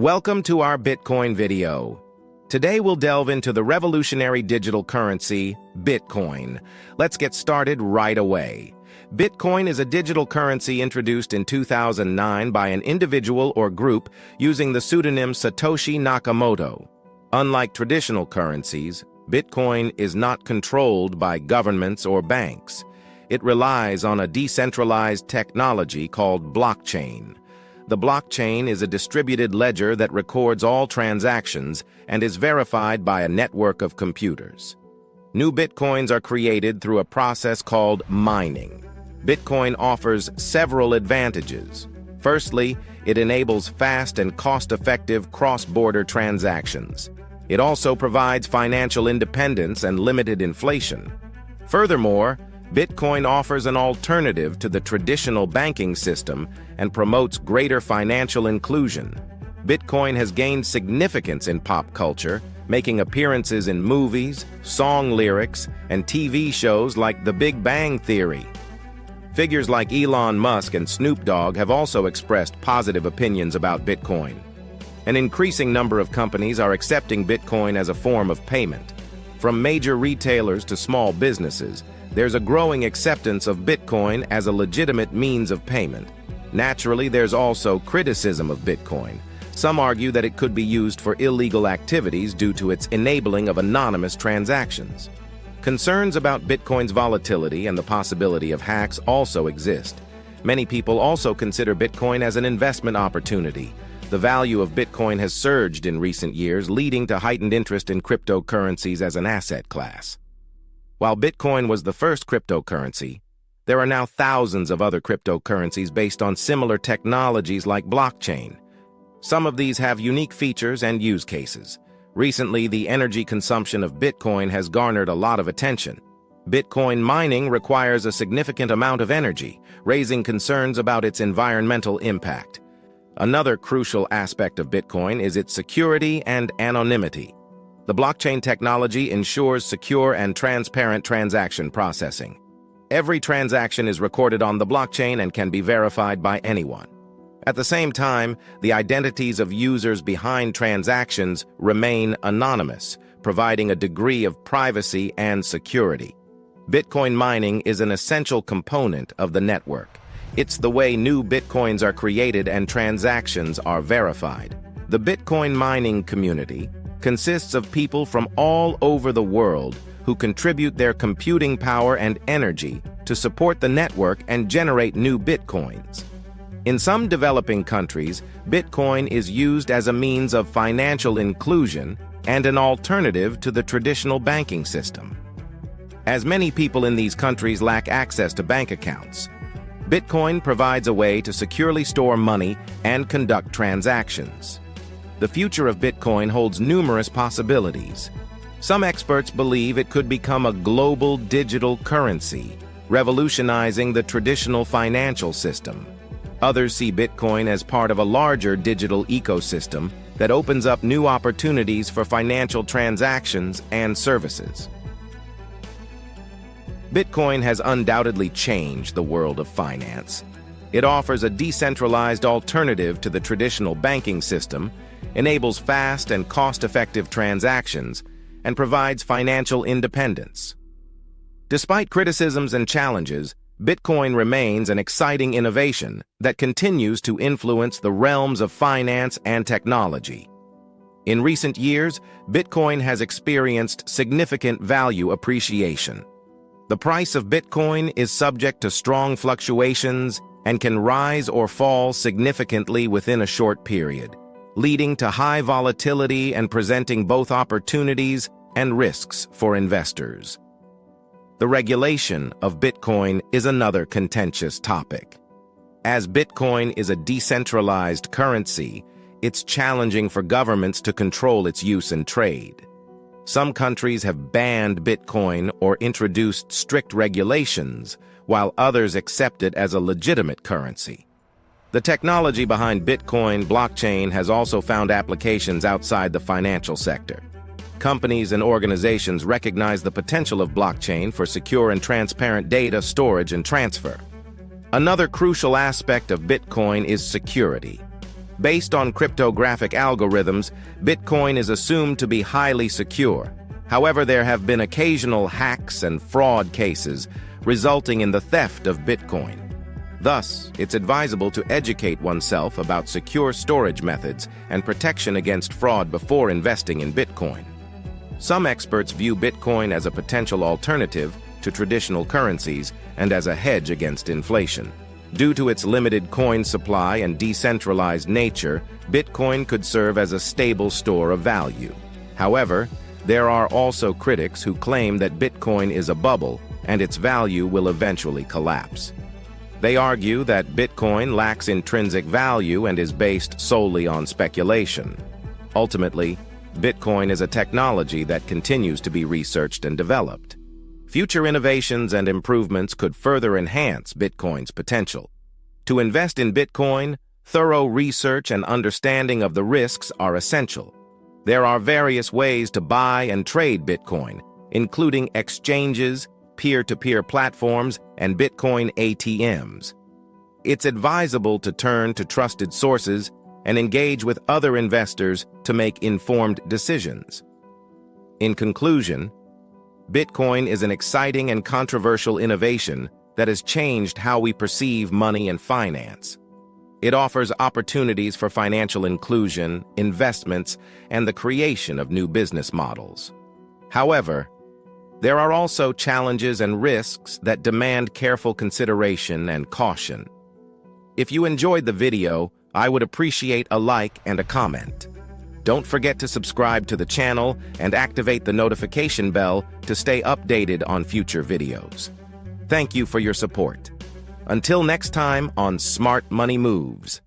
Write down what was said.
Welcome to our Bitcoin video. Today we'll delve into the revolutionary digital currency, Bitcoin. Let's get started right away. Bitcoin is a digital currency introduced in 2009 by an individual or group using the pseudonym Satoshi Nakamoto. Unlike traditional currencies, Bitcoin is not controlled by governments or banks. It relies on a decentralized technology called blockchain. The blockchain is a distributed ledger that records all transactions and is verified by a network of computers. New Bitcoins are created through a process called mining. Bitcoin offers several advantages. Firstly, it enables fast and cost-effective cross-border transactions. It also provides financial independence and limited inflation. Furthermore, Bitcoin offers an alternative to the traditional banking system and promotes greater financial inclusion. Bitcoin has gained significance in pop culture, making appearances in movies, song lyrics, and TV shows like The Big Bang Theory. Figures like Elon Musk and Snoop Dogg have also expressed positive opinions about Bitcoin. An increasing number of companies are accepting Bitcoin as a form of payment. From major retailers to small businesses, there's a growing acceptance of Bitcoin as a legitimate means of payment. Naturally, there's also criticism of Bitcoin. Some argue that it could be used for illegal activities due to its enabling of anonymous transactions. Concerns about Bitcoin's volatility and the possibility of hacks also exist. Many people also consider Bitcoin as an investment opportunity. The value of Bitcoin has surged in recent years, leading to heightened interest in cryptocurrencies as an asset class. While Bitcoin was the first cryptocurrency, there are now thousands of other cryptocurrencies based on similar technologies like blockchain. Some of these have unique features and use cases. Recently, the energy consumption of Bitcoin has garnered a lot of attention. Bitcoin mining requires a significant amount of energy, raising concerns about its environmental impact. Another crucial aspect of Bitcoin is its security and anonymity. The blockchain technology ensures secure and transparent transaction processing. Every transaction is recorded on the blockchain and can be verified by anyone. At the same time, the identities of users behind transactions remain anonymous, providing a degree of privacy and security. Bitcoin mining is an essential component of the network. It's the way new Bitcoins are created and transactions are verified. The Bitcoin mining community consists of people from all over the world who contribute their computing power and energy to support the network and generate new Bitcoins. In some developing countries, Bitcoin is used as a means of financial inclusion and an alternative to the traditional banking system. As many people in these countries lack access to bank accounts, Bitcoin provides a way to securely store money and conduct transactions. The future of Bitcoin holds numerous possibilities. Some experts believe it could become a global digital currency, revolutionizing the traditional financial system. Others see Bitcoin as part of a larger digital ecosystem that opens up new opportunities for financial transactions and services. Bitcoin has undoubtedly changed the world of finance. It offers a decentralized alternative to the traditional banking system, enables fast and cost-effective transactions, and provides financial independence. Despite criticisms and challenges, Bitcoin remains an exciting innovation that continues to influence the realms of finance and technology. In recent years, Bitcoin has experienced significant value appreciation. The price of Bitcoin is subject to strong fluctuations and can rise or fall significantly within a short period, leading to high volatility and presenting both opportunities and risks for investors. The regulation of Bitcoin is another contentious topic. As Bitcoin is a decentralized currency, it's challenging for governments to control its use and trade. Some countries have banned Bitcoin or introduced strict regulations, while others accept it as a legitimate currency. The technology behind Bitcoin blockchain has also found applications outside the financial sector. Companies and organizations recognize the potential of blockchain for secure and transparent data storage and transfer. Another crucial aspect of Bitcoin is security. Based on cryptographic algorithms, Bitcoin is assumed to be highly secure. However, there have been occasional hacks and fraud cases, resulting in the theft of Bitcoin. Thus, it's advisable to educate oneself about secure storage methods and protection against fraud before investing in Bitcoin. Some experts view Bitcoin as a potential alternative to traditional currencies and as a hedge against inflation. Due to its limited coin supply and decentralized nature, Bitcoin could serve as a stable store of value. However, there are also critics who claim that Bitcoin is a bubble and its value will eventually collapse. They argue that Bitcoin lacks intrinsic value and is based solely on speculation. Ultimately, Bitcoin is a technology that continues to be researched and developed. Future innovations and improvements could further enhance Bitcoin's potential. To invest in Bitcoin, thorough research and understanding of the risks are essential. There are various ways to buy and trade Bitcoin, including exchanges, peer-to-peer platforms, and Bitcoin ATMs. It's advisable to turn to trusted sources and engage with other investors to make informed decisions. In conclusion, Bitcoin is an exciting and controversial innovation that has changed how we perceive money and finance. It offers opportunities for financial inclusion, investments, and the creation of new business models. However, there are also challenges and risks that demand careful consideration and caution. If you enjoyed the video, I would appreciate a like and a comment. Don't forget to subscribe to the channel and activate the notification bell to stay updated on future videos. Thank you for your support. Until next time on Smart Money Moves.